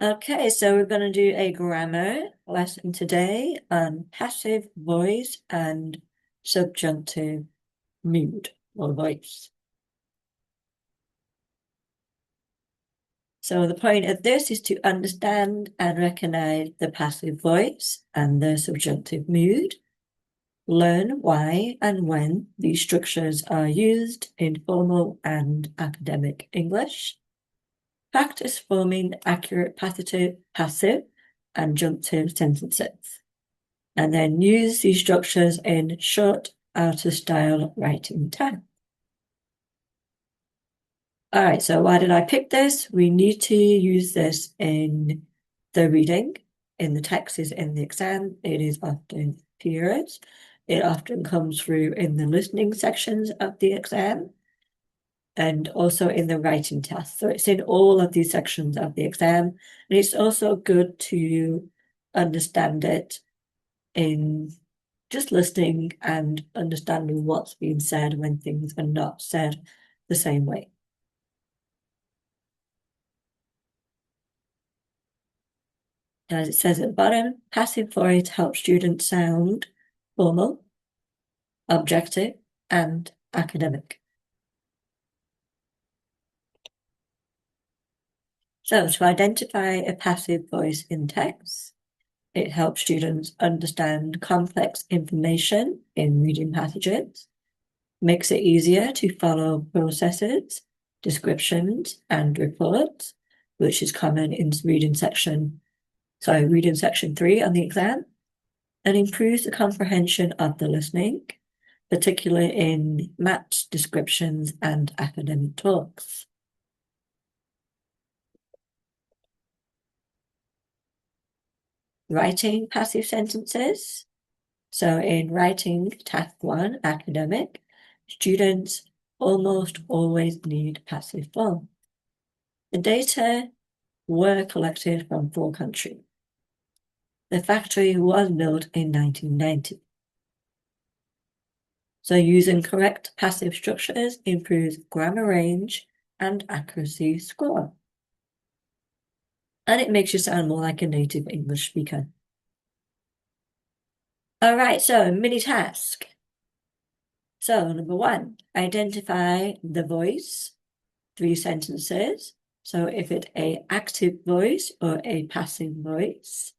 Okay, so we're going to do a grammar lesson today on passive voice and subjunctive mood or voice. So the point of this is to understand and recognize the passive voice and the subjunctive mood, learn why and when these structures are used in formal and academic English, practice forming accurate passive and junctive sentences, and then use these structures in short, out-of-style writing tasks. All right, so why did I pick this? We need to use this in the reading, in the text is in the exam. It is often periods. It often comes through in the listening sections of the exam and also in the writing test. So it's in all of these sections of the exam. And it's also good to understand it in just listening and understanding what's being said when things are not said the same way. As it says at the bottom, passive voice helps students sound formal, objective, and academic. So to identify a passive voice in text, it helps students understand complex information in reading passages, makes it easier to follow processes, descriptions, and reports, which is common in reading section 3 on the exam, and improves the comprehension of the listening, particularly in maps, descriptions, and academic talks. Writing passive sentences. So in writing task 1, academic, students almost always need passive form. The data were collected from 4 countries. The factory was built in 1990. So using correct passive structures improves grammar range and accuracy score. And it makes you sound more like a native English speaker. All right, so mini task. So number 1, identify the voice, 3 sentences. So if it's an active voice or a passive voice.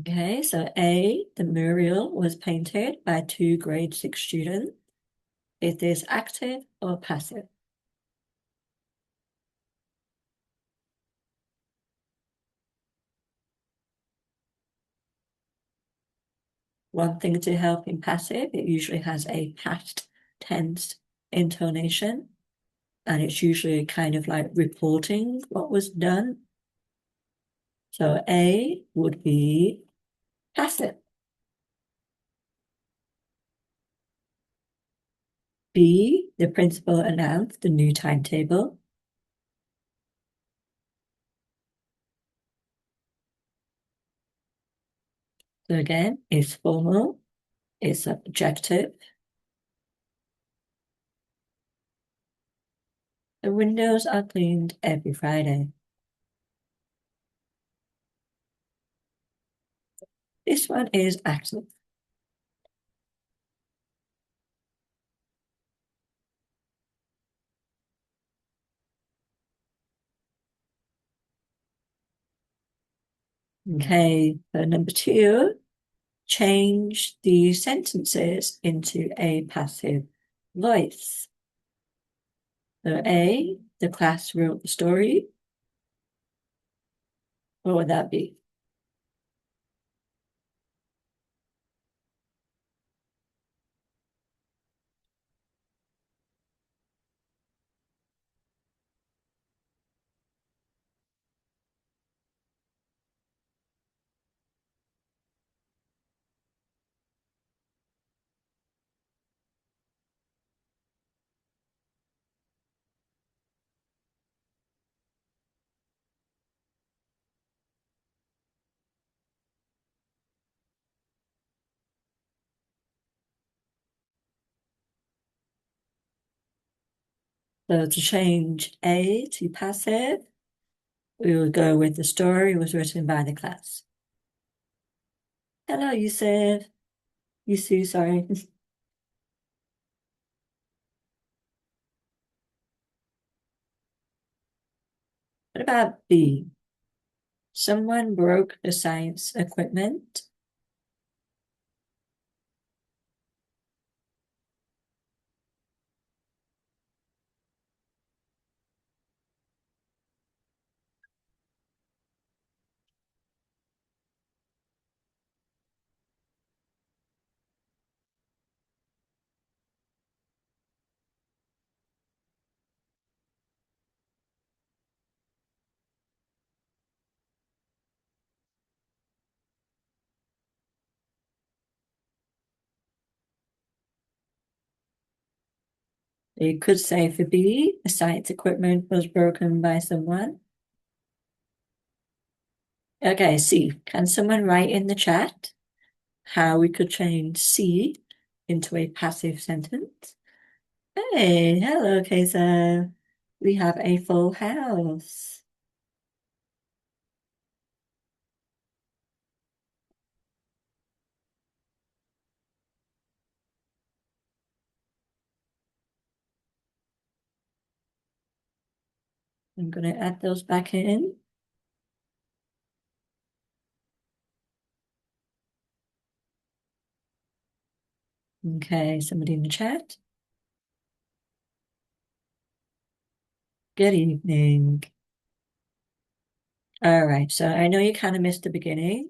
Okay, so A, the mural was painted by 2 grade 6 students. Is this active or passive? One thing to help in passive, it usually has a past tense intonation, and it's usually kind of like reporting what was done. So A would be passive. B, the principal announced the new timetable. So again, it's formal, it's subjective. The windows are cleaned every Friday. This one is active. Okay, so number 2, change the sentences into a passive voice. So A, the class wrote the story. What would that be? So to change A to passive, we will go with the story was written by the class. Hello, Yusuf. Yusuf, sorry. What about B? Someone broke the science equipment. You could say for B, the science equipment was broken by someone. Okay, C. Can someone write in the chat how we could change C into a passive sentence? Hey, hello, Kesa. We have a full house. I'm going to add those back in. Okay, somebody in the chat. Good evening. All right, so I know you kind of missed the beginning.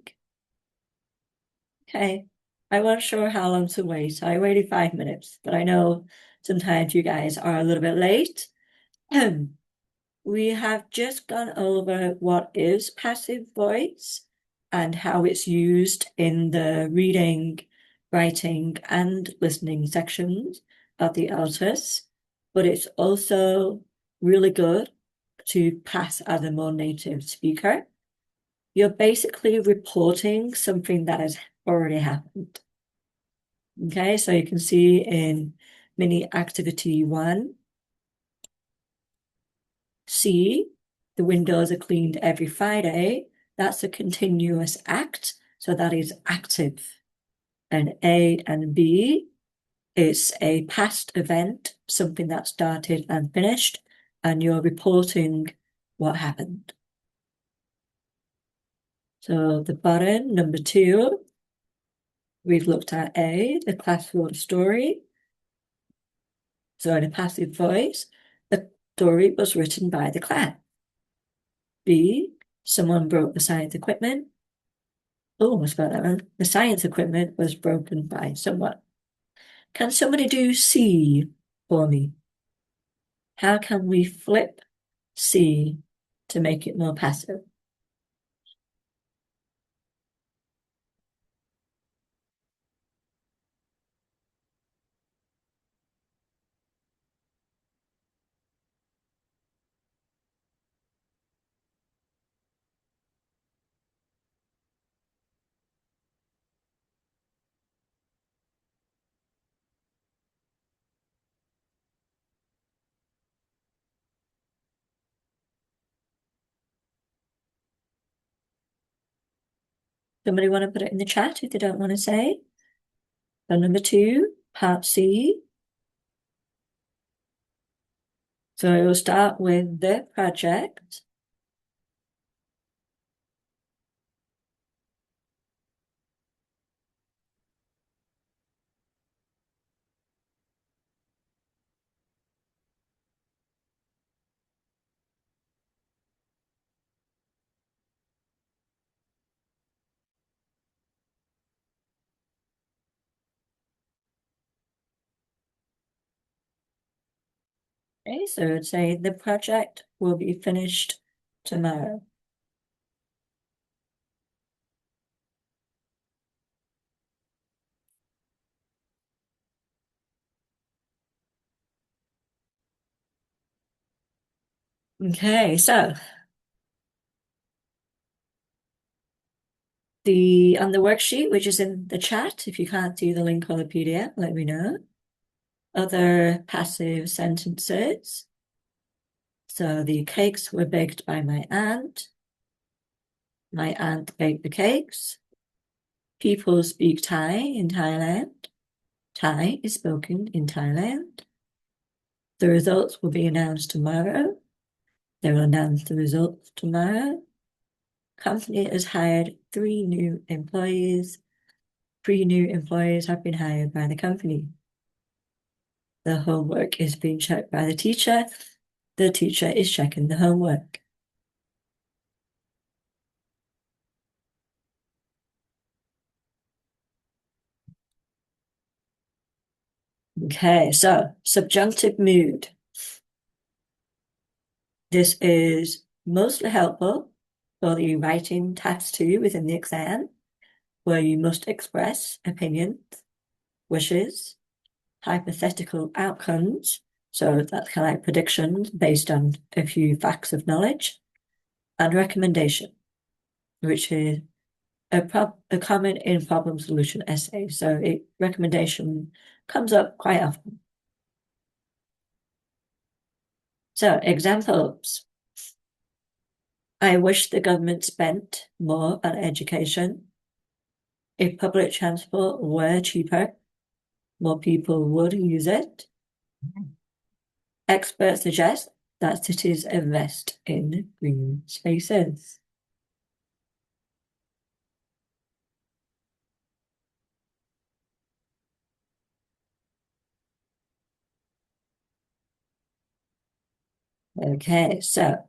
Okay, I wasn't sure how long to wait. I waited 5 minutes, but I know sometimes you guys are a little bit late. We have just gone over what is passive voice and how it's used in the reading, writing, and listening sections of the LTIS, but it's also really good to pass as a more native speaker. You're basically reporting something that has already happened. Okay, so you can see in mini activity 1, C, the windows are cleaned every Friday. That's a continuous act, so that is active. And A and B, it's a past event, something that started and finished, and you're reporting what happened. So the button, number 2, we've looked at A, the class wrote a story. So in a passive voice, the story was written by the class. B, someone broke the science equipment. Oh, I spelled that wrong. The science equipment was broken by someone. Can somebody do C for me? How can we flip C to make it more passive? Somebody want to put it in the chat if they don't want to say? So number 2, part C. So we'll start with the project. Okay, so it'd say the project will be finished tomorrow. Okay, so on the worksheet, which is in the chat, if you can't see the link or the PDF, let me know. Other passive sentences. So the cakes were baked by my aunt. My aunt baked the cakes. People speak Thai in Thailand. Thai is spoken in Thailand. The results will be announced tomorrow. They will announce the results tomorrow. Company has hired 3 new employees. 3 new employees have been hired by the company. The homework is being checked by the teacher. The teacher is checking the homework. Okay, so subjunctive mood. This is mostly helpful for the writing task 2 within the exam, where you must express opinions, wishes, hypothetical outcomes, so that's kind of like predictions based on a few facts of knowledge, and recommendation, which is a comment in problem solution essay. So recommendation comes up quite often. So examples. I wish the government spent more on education. If public transport were cheaper, more people would use it. Experts suggest that cities invest in green spaces. Okay, so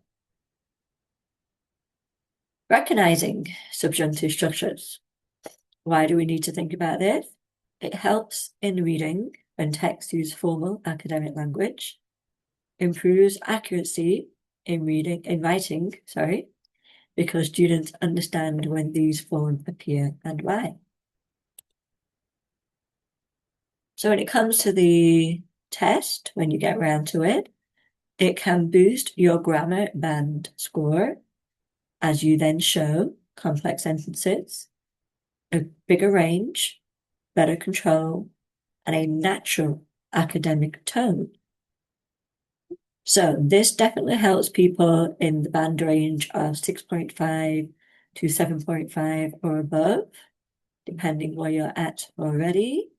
recognizing subjunctive structures. Why do we need to think about this? It helps in reading when texts use formal academic language, improves accuracy in writing, because students understand when these forms appear and why. So when it comes to the test, when you get around to it, it can boost your grammar band score as you then show complex sentences, a bigger range, better control, and a natural academic tone. So this definitely helps people in the band range of 6.5 to 7.5 or above, depending where you're at already.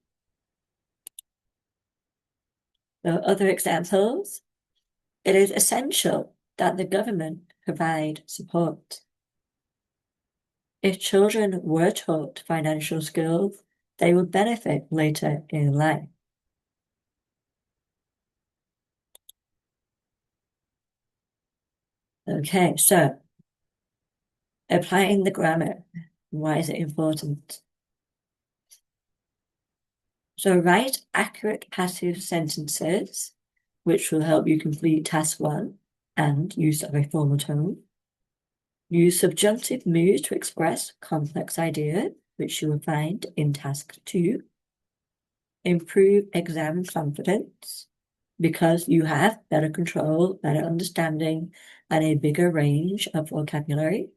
So other examples, it is essential that the government provide support. If children were taught financial skills, they would benefit later in life. Okay, so applying the grammar. Why is it important? So write accurate passive sentences, which will help you complete task 1 and use of a formal tone. Use subjunctive mood to express complex ideas, which you will find in task 2. Improve exam confidence because you have better control, better understanding, and a bigger range of vocabulary.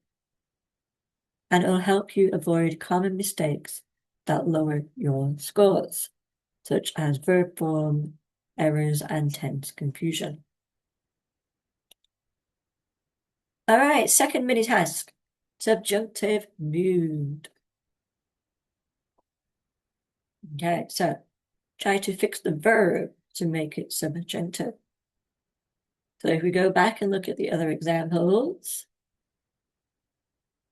And it'll help you avoid common mistakes that lower your scores, such as verb form errors and tense confusion. All right, second mini task, subjunctive mood. Okay, so try to fix the verb to make it subjunctive. So if we go back and look at the other examples,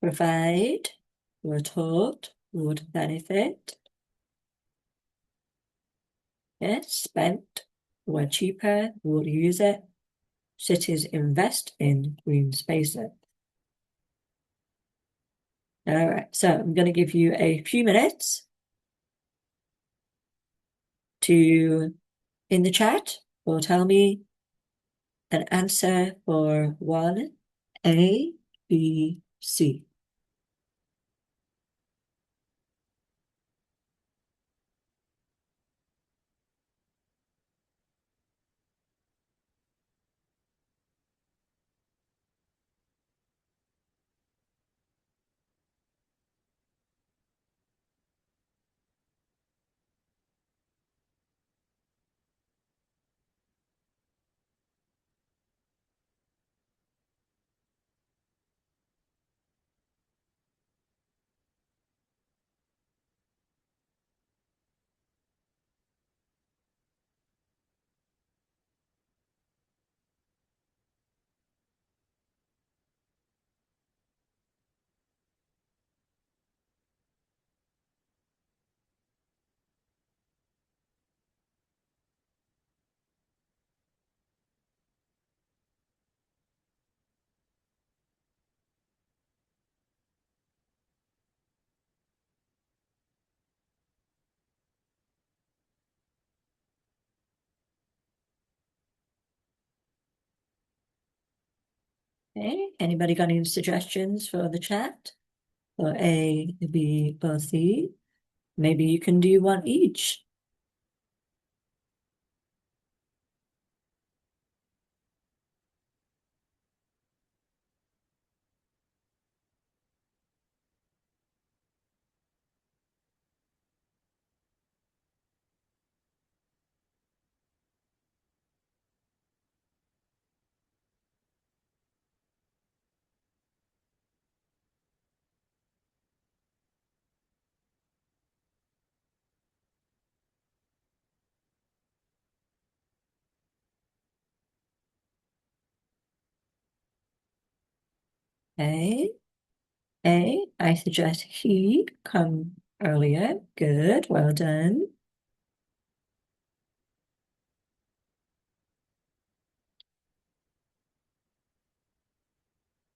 provide, were taught, would benefit. Yes, spent, were cheaper, would use it. Cities invest in green spaces. All right, so I'm going to give you a few minutes to, in the chat, or tell me an answer for 1A, B, C. Okay, anybody got any suggestions for the chat? For A, B, or C? Maybe you can do one each. Okay. A, I suggest he come earlier. Good, well done.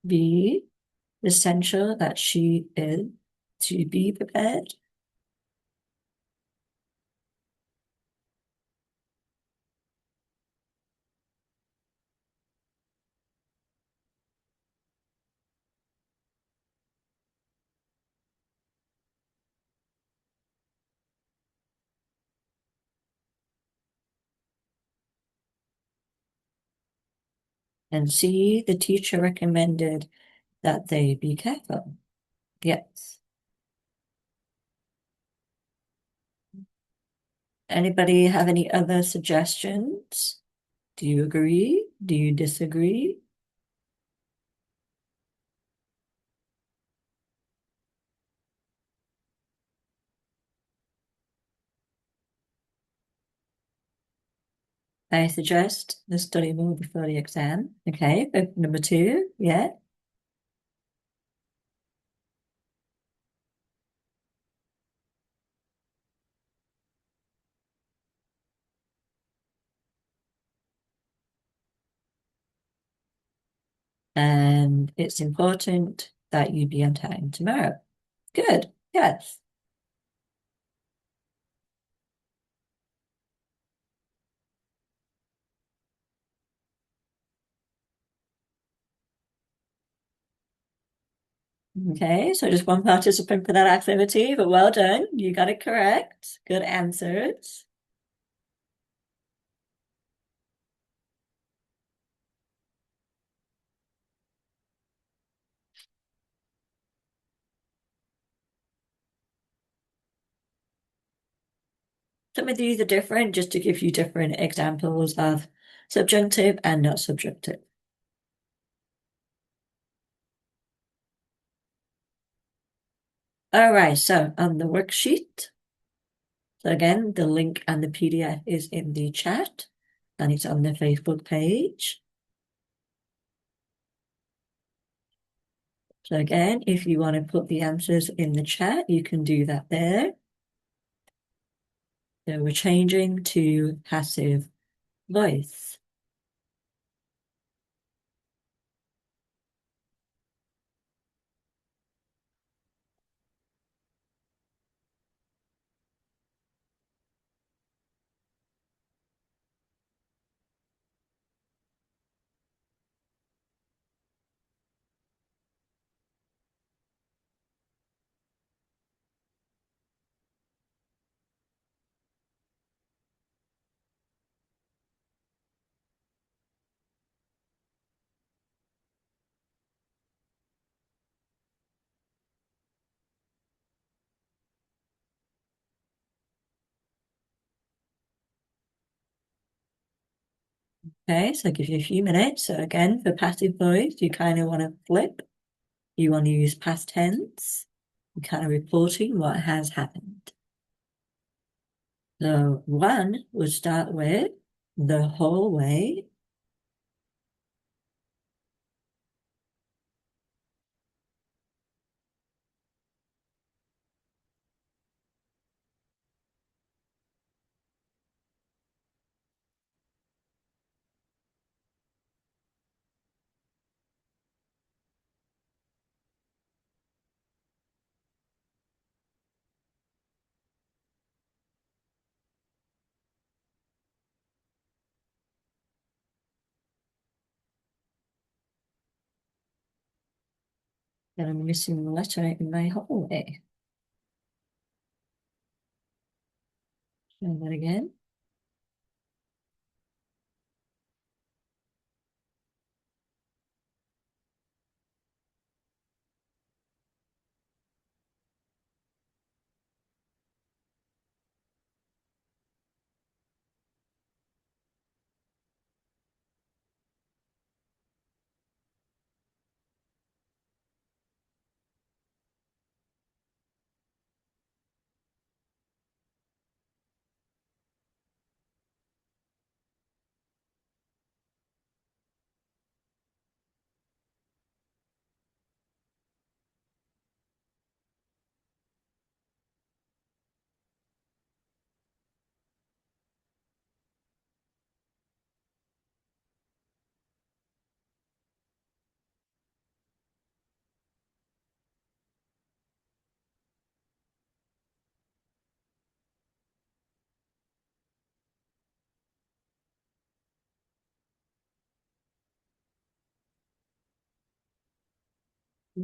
B, essential that she is to be prepared. And C, the teacher recommended that they be careful. Yes. Anybody have any other suggestions? Do you agree? Do you disagree? I suggest the study more before the exam. Okay, number two, yeah. And it's important that you be on time tomorrow. Good, yes. Okay, so just one participant for that activity, but well done. You got it correct. Good answers. Some of these are different, just to give you different examples of subjunctive and not subjunctive. All right, so on the worksheet, so again, the link and the PDF is in the chat and it's on the Facebook page. So again, if you want to put the answers in the chat, you can do that there. So we're changing to passive voice. Okay, so I'll give you a few minutes. So again, for passive voice, you kind of want to flip. You want to use past tense. You're kind of reporting what has happened. So one would start with the whole way. Then I'm missing the letter in my hallway. Try that again.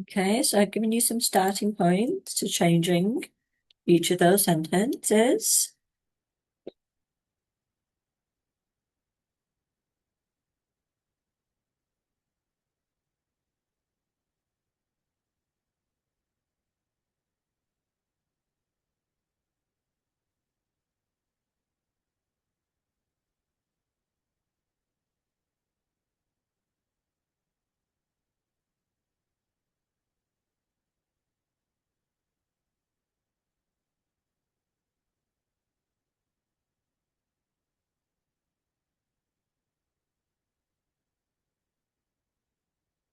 Okay, so I've given you some starting points to changing each of those sentences.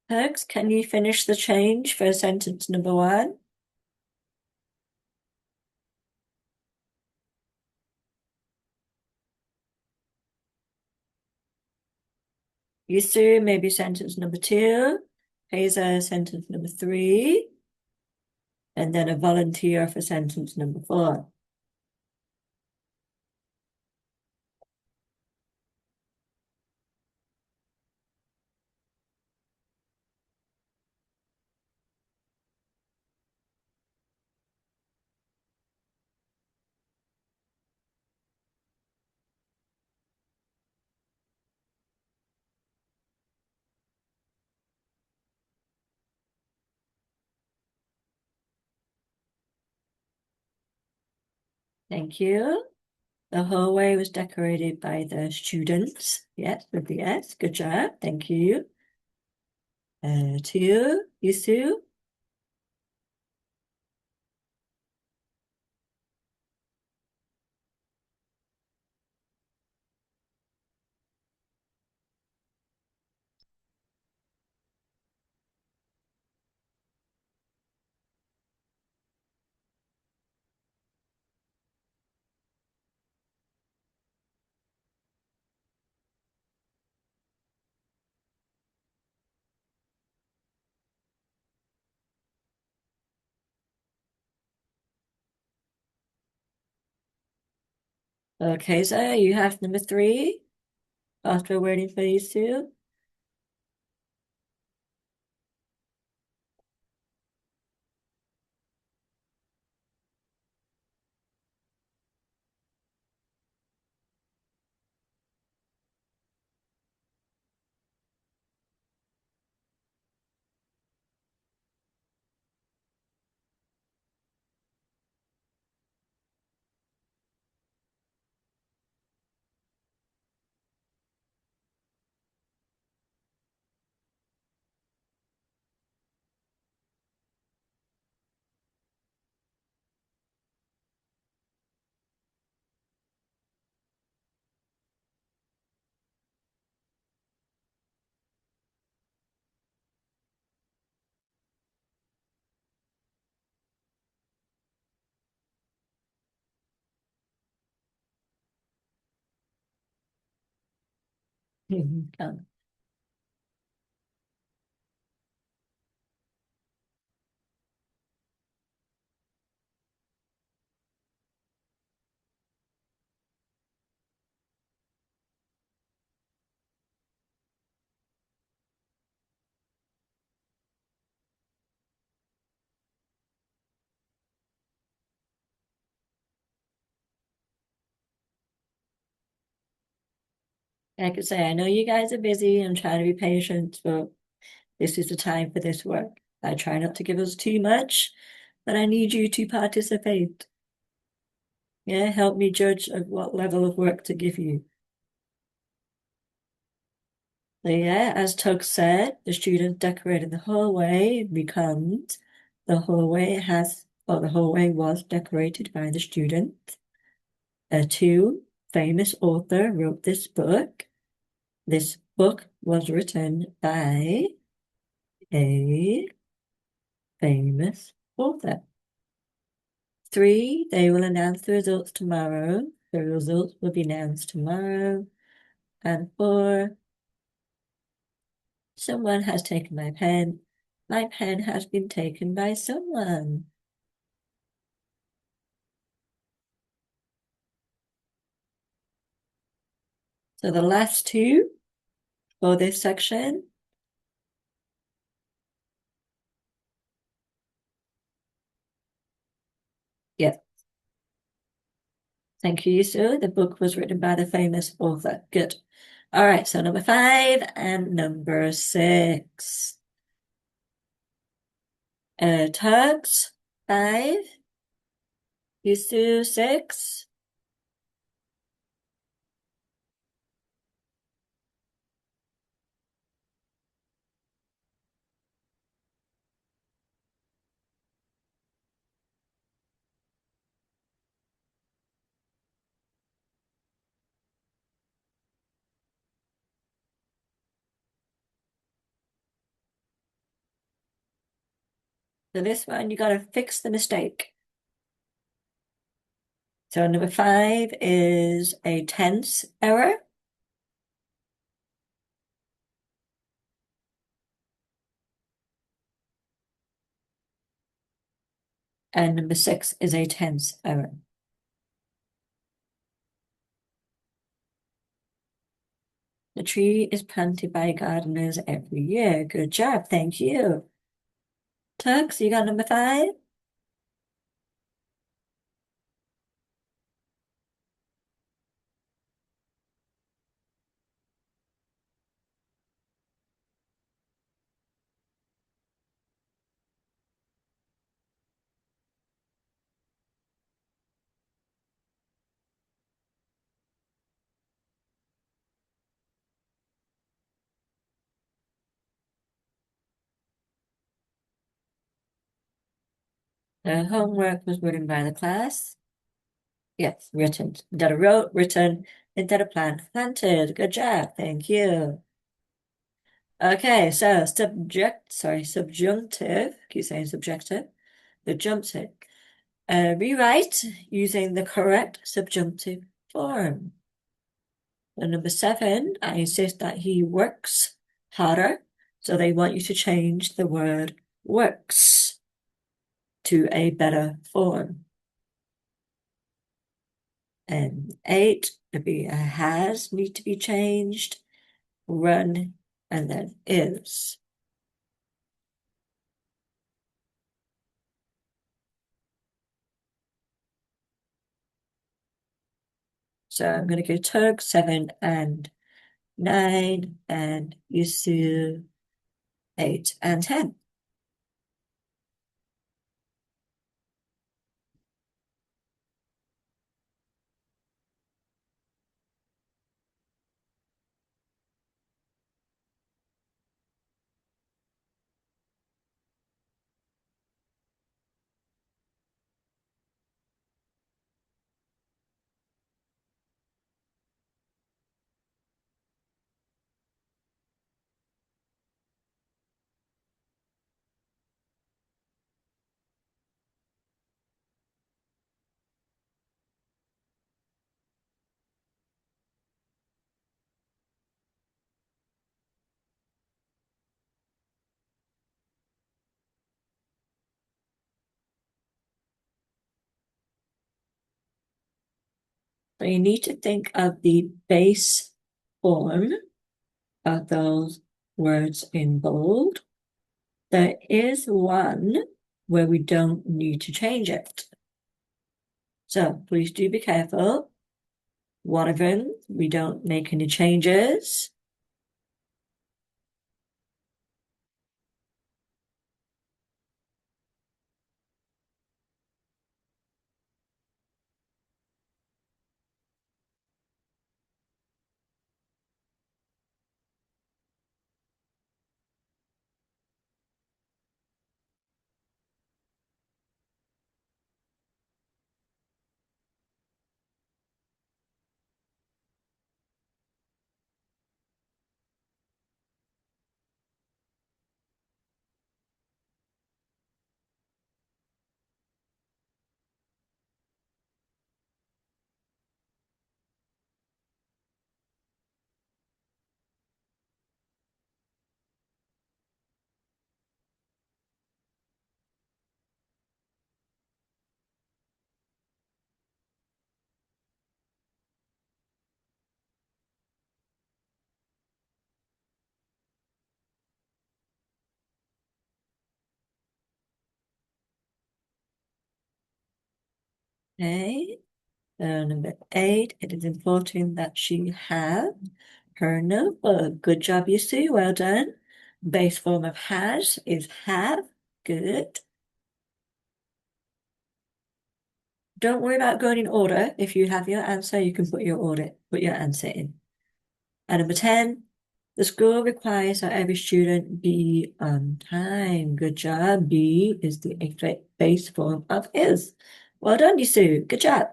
Perks, can you finish the change for sentence number 1? Yusu, maybe sentence number 2. Hazer, sentence number 3. And then a volunteer for sentence number 4. Thank you. The hallway was decorated by the students. Yes, with the S. Good job. Thank you. 2, Yusu. Okay, so you have number 3 after waiting for these two. Come. Like I say, I know you guys are busy. I'm trying to be patient, but this is the time for this work. I try not to give us too much, but I need you to participate. Yeah, help me judge of what level of work to give you. So yeah, as Tug said, the students decorated the hallway becomes the hallway was decorated by the student. A two famous author wrote this book. This book was written by a famous author. Three, they will announce the results tomorrow. The results will be announced tomorrow. And four, someone has taken my pen. My pen has been taken by someone. So the last two for this section. Yeah, thank you, sir. The book was written by the famous author. Good. All right, so number 5 and number 6. Tugs, 5. Used to 6. So this one, you got to fix the mistake. So number 5 is a tense error. And number 6 is a tense error. The tree is planted by gardeners every year. Good job. Thank you. Tux, you got number 5? The homework was written by the class. Yes, written. Instead of wrote, written. Instead of planned, planted. Good job. Thank you. Okay, so subjunctive. Keep saying subjective. The jumps it. Rewrite using the correct subjunctive form. And number 7, I insist that he works harder. So they want you to change the word works to a better form. And 8, the has need to be changed. Run and then is. So I'm going to go Tug 7 and 9 and Yusu 8 and 10. So you need to think of the base form of those words in bold. There is one where we don't need to change it. So please do be careful. one of them, we don't make any changes. Okay. Number 8, it is important that she have her notebook. Good job, you two. Well done. Base form of has is have. Good. Don't worry about going in order. If you have your answer, you can put your answer in. And number 10, the school requires that every student be on time. Good job. Be is the exact base form of is. Well done, you two. Good job.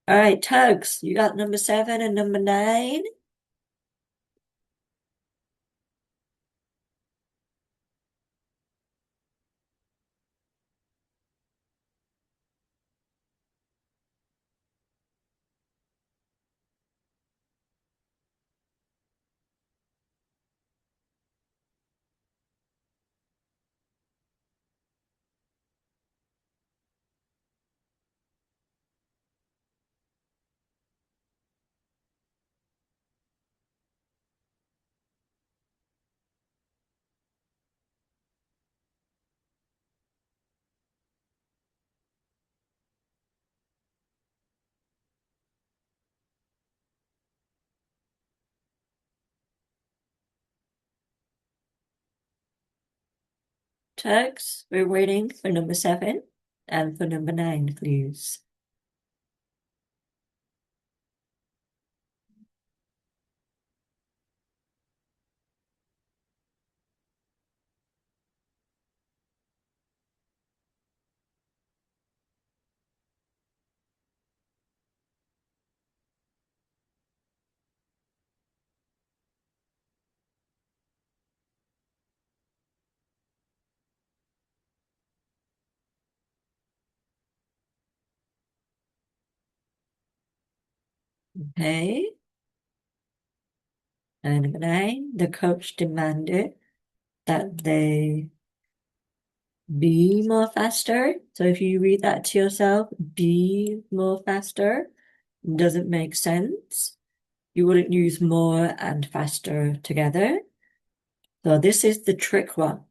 All right, Tugs, you got number 7 and number 9. Tugs, we're waiting for number 7 and for number 9, please. Okay. And number 9, the coach demanded that they be more faster. So if you read that to yourself, be more faster, doesn't make sense. You wouldn't use more and faster together. So this is the trick one.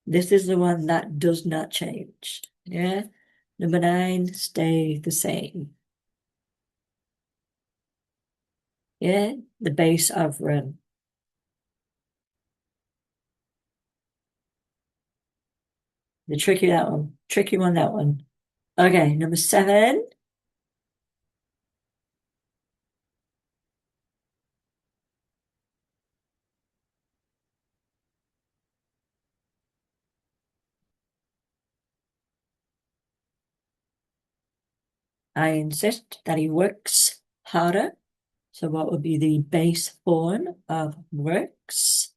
This is the one that does not change. Yeah. Number 9, stay the same. Yeah. The base of run. The tricky that one. Tricky one, that one. Okay, number 7. I insist that he works harder. So what would be the base form of works?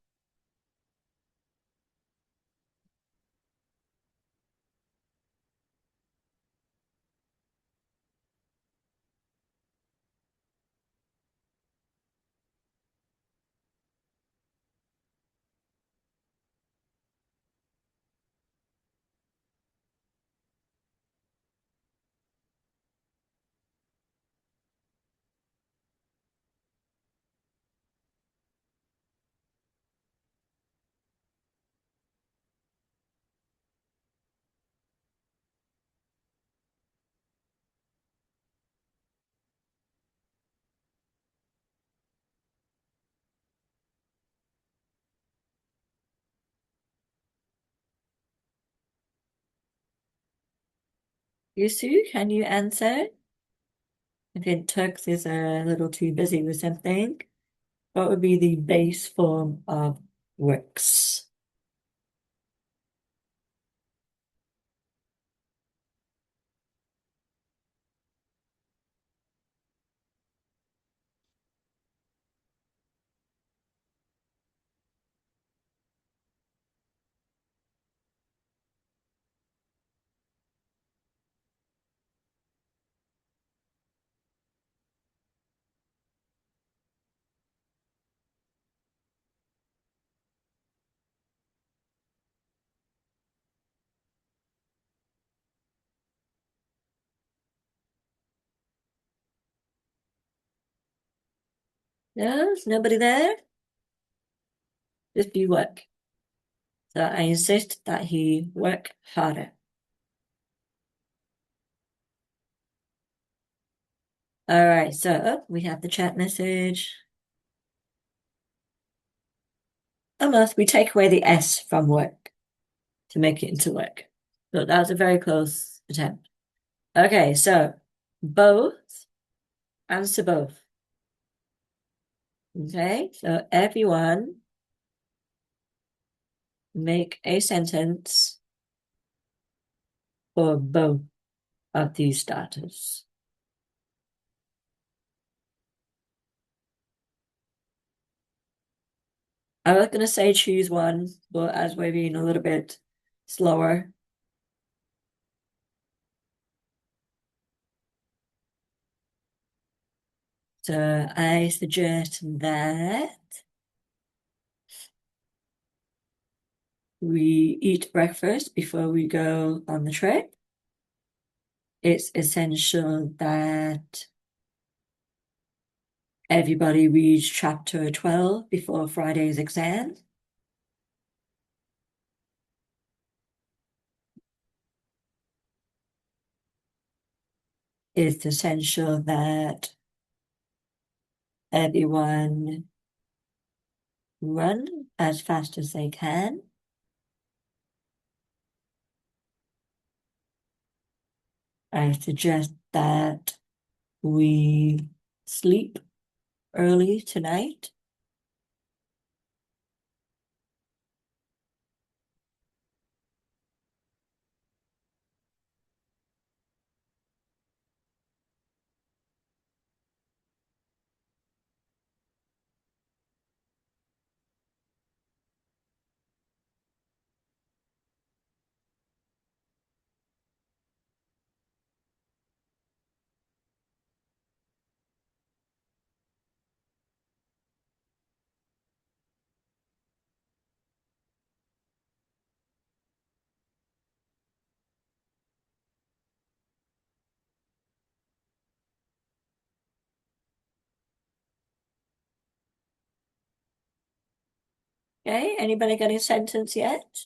Yusu, can you answer? I think Tux is a little too busy with something. What would be the base form of works? No, there's nobody there? Just be work. So I insist that he work harder. All right, so we have the chat message. Almost, we take away the S from work to make it into work. So that was a very close attempt. Okay, so both, answer both. Okay, so everyone make a sentence for both of these starters. I was going to say choose one, but as we're being a little bit slower, so I suggest that we eat breakfast before we go on the trip. It's essential that everybody reads chapter 12 before Friday's exam. It's essential that everyone run as fast as they can. I suggest that we sleep early tonight. Okay, anybody got a sentence yet?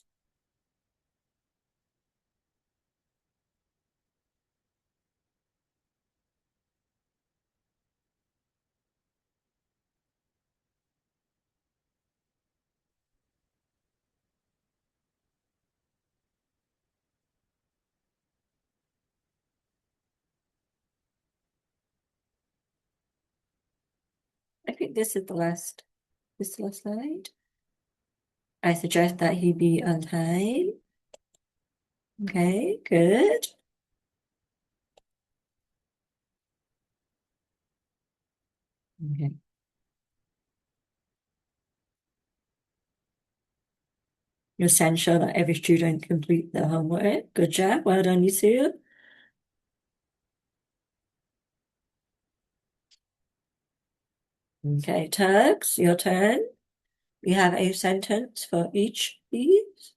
I think this is the last slide. I suggest that he be on time. Okay, good. Okay. Essential that every student complete their homework. Good job. Well done, you two. Okay, Turks, your turn. We have a sentence for each, please.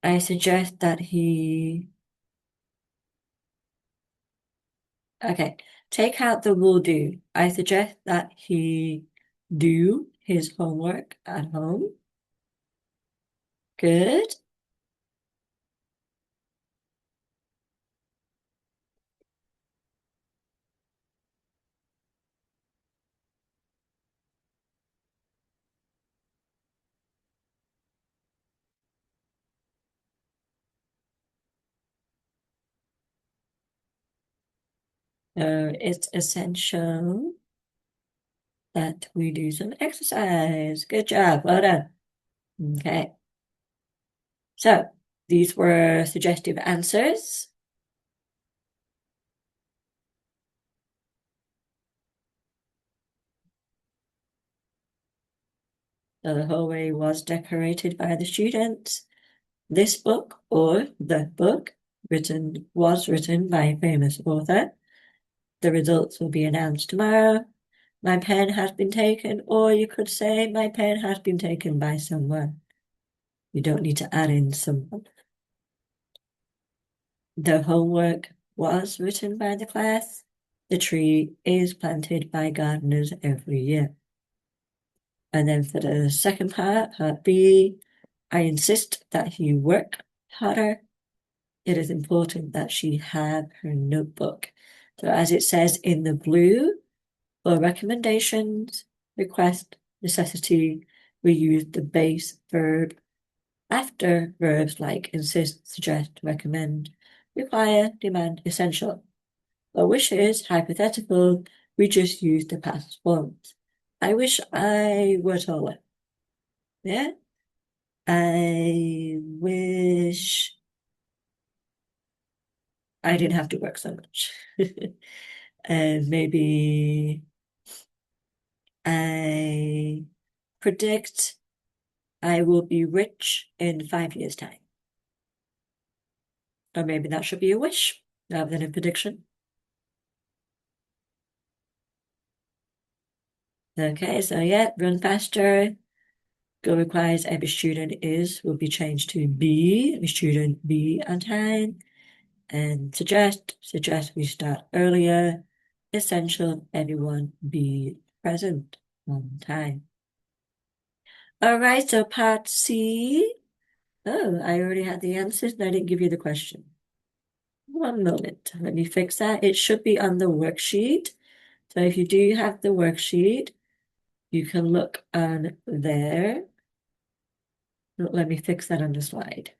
I suggest that he Okay, take out the will do. I suggest that he do his homework at home. Good. It's essential that we do some exercise. Good job. Well done. Okay. So these were suggestive answers. So the hallway was decorated by the students. This book, or the book, was written by a famous author. The results will be announced tomorrow. My pen has been taken, or you could say my pen has been taken by someone. You don't need to add in someone. The homework was written by the class. The tree is planted by gardeners every year. And then for the second part B, I insist that you work harder. It is important that she have her notebook. So as it says in the blue, for recommendations, request, necessity, we use the base verb after verbs like insist, suggest, recommend, require, demand, essential. For wishes, hypothetical, we just use the past forms. I wish I were taller. Yeah? I wish I didn't have to work so much. And maybe I predict I will be rich in 5 years' time. Or maybe that should be a wish rather than a prediction. Okay, so yeah, run faster. Go requires every student will be changed to be, every student be on time. And suggest we start earlier. Essential, everyone be present on time. All right, so part C. Oh, I already had the answers and I didn't give you the question. One moment, let me fix that. It should be on the worksheet. So if you do have the worksheet, you can look on there. Let me fix that on the slide.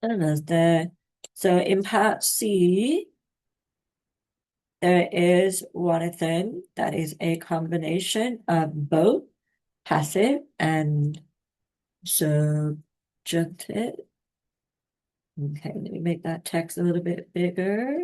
And that's there. So in part C, there is one of them that is a combination of both passive and subjunctive. Okay, let me make that text a little bit bigger.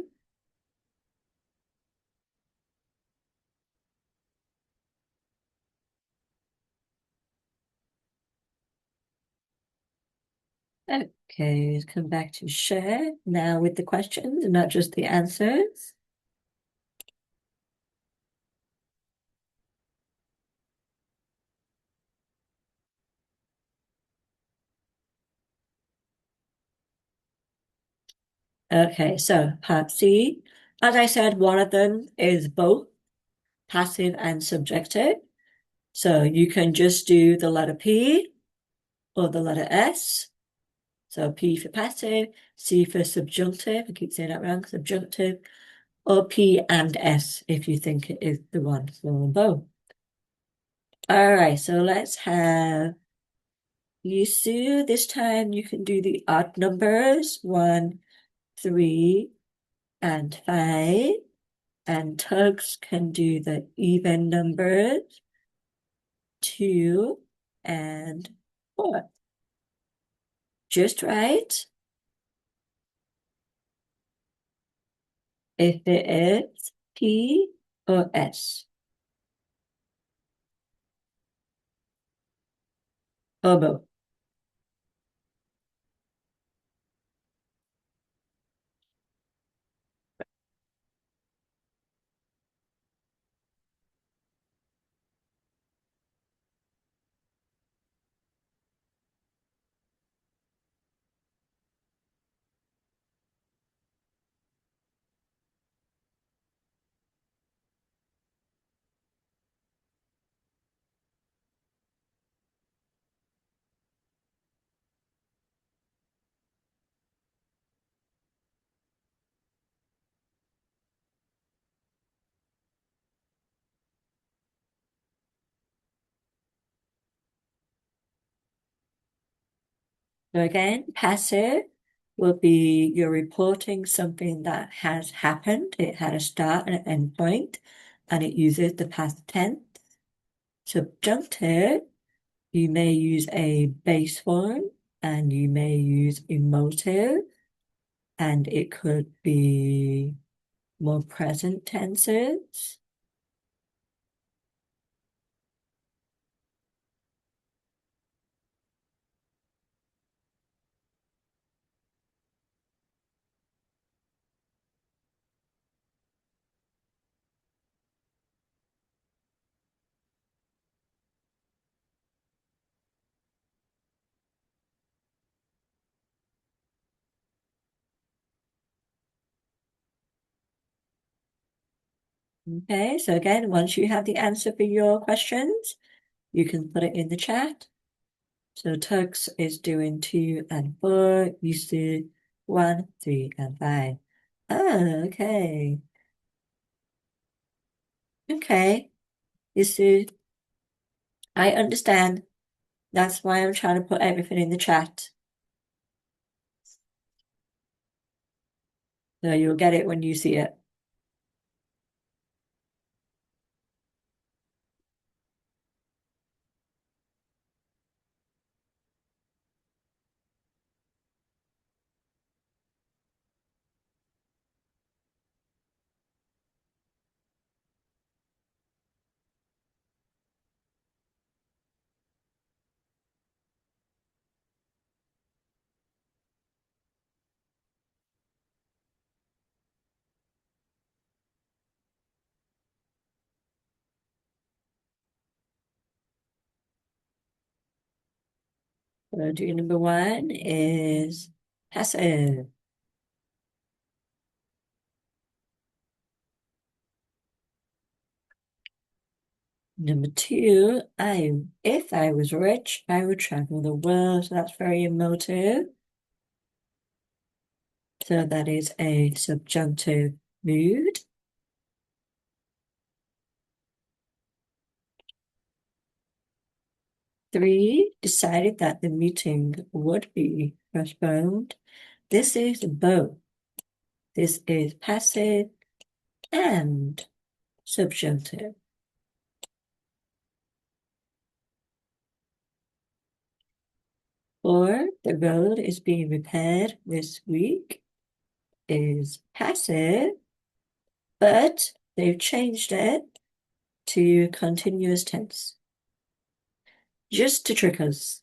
Okay, let's come back to share now with the questions and not just the answers. Okay, so part C, as I said, one of them is both passive and subjective. So you can just do the letter P or the letter S. So P for passive, C for subjunctive, I keep saying that wrong, subjunctive, or P and S if you think it is the one for both. All right, so let's have Yisu. This time you can do the odd numbers, 1, 3, and 5. And Tugs can do the even numbers, 2 and 4. Just right. If it is P or S. Or both. So again, passive will be you're reporting something that has happened. It had a start and an end point, and it uses the past tense. Subjunctive, you may use a base form and you may use emotive, and it could be more present tenses. Okay, so again, once you have the answer for your questions, you can put it in the chat. So Tux is doing 2 and 4, used to 1, 3, and 5. Oh, okay. Okay. You see, I understand. That's why I'm trying to put everything in the chat. So you'll get it when you see it. So do number 1 is passive. Number 2, if I was rich, I would travel the world. So that's very emotive. So that is a subjunctive mood. 3, decided that the meeting would be postponed. This is both. This is passive and subjunctive. 4, the road is being repaired this week is passive, but they've changed it to continuous tense. Just to trick us.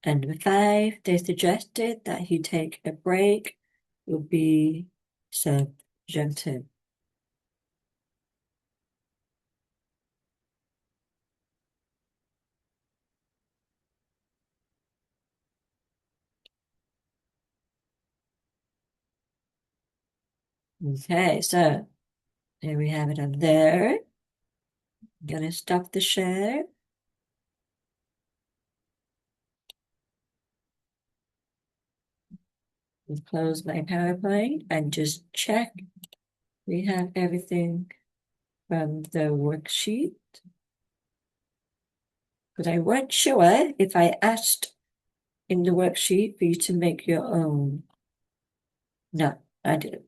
And number 5, they suggested that he take a break will be subjunctive. Okay, so here we have it up there. I'm gonna stop the share. And close my PowerPoint and just check we have everything from the worksheet. Because I wasn't sure if I asked in the worksheet for you to make your own. No, I didn't.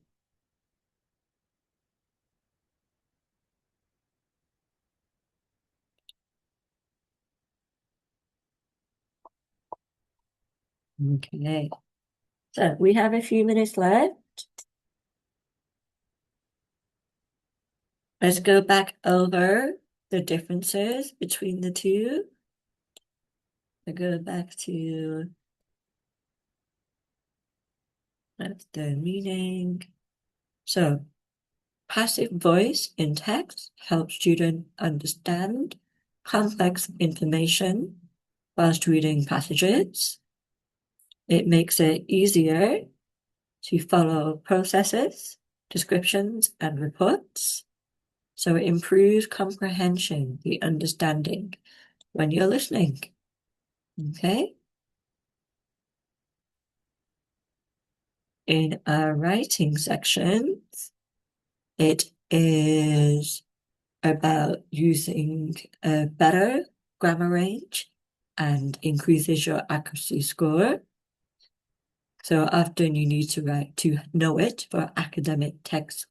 Okay. So we have a few minutes left. Let's go back over the differences between the two. I go back to that's the meaning. So passive voice in text helps students understand complex information whilst reading passages. It makes it easier to follow processes, descriptions, and reports. So it improves comprehension, the understanding when you're listening. Okay. In our writing section, it is about using a better grammar range and increases your accuracy score. So often you need to write to know it for academic text.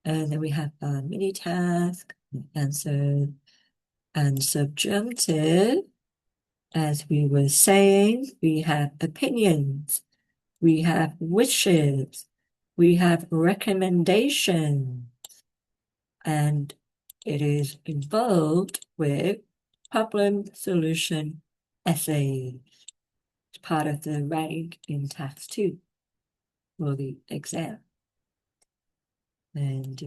And then we have a mini task, answer, and subjunctive. As we were saying, we have opinions, we have wishes, we have recommendations, and it is involved with problem solution essays. It's part of the writing in task 2 for the exam. And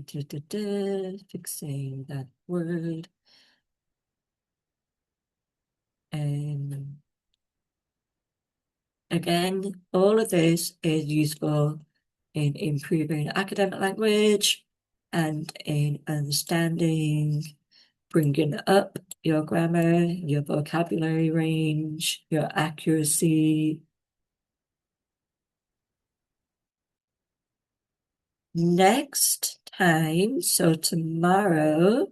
fixing that word. And again, all of this is useful in improving academic language and in understanding, bringing up your grammar, your vocabulary range, your accuracy. Next time, so tomorrow,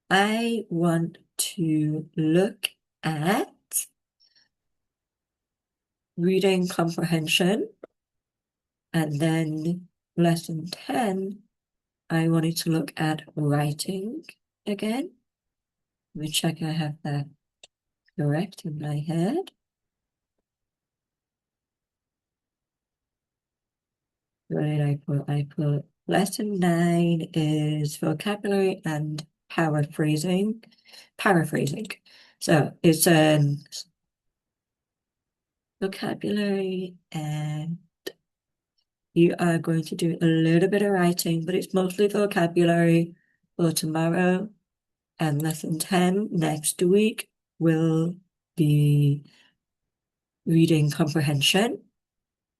I want to look at reading comprehension, and then lesson 10, I wanted to look at writing again. Let me check I have that correct in my head. What did I put? I put lesson 9 is vocabulary and paraphrasing. Paraphrasing. So it's vocabulary, and you are going to do a little bit of writing, but it's mostly vocabulary for tomorrow. And lesson 10 next week will be reading comprehension.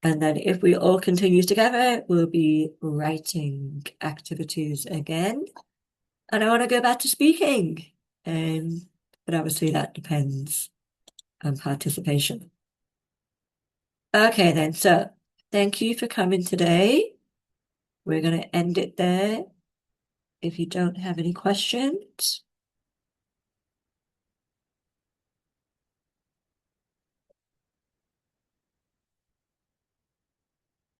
And then if we all continue together, we'll be writing activities again. And I want to go back to speaking. But obviously that depends on participation. Okay then, so thank you for coming today. We're going to end it there if you don't have any questions.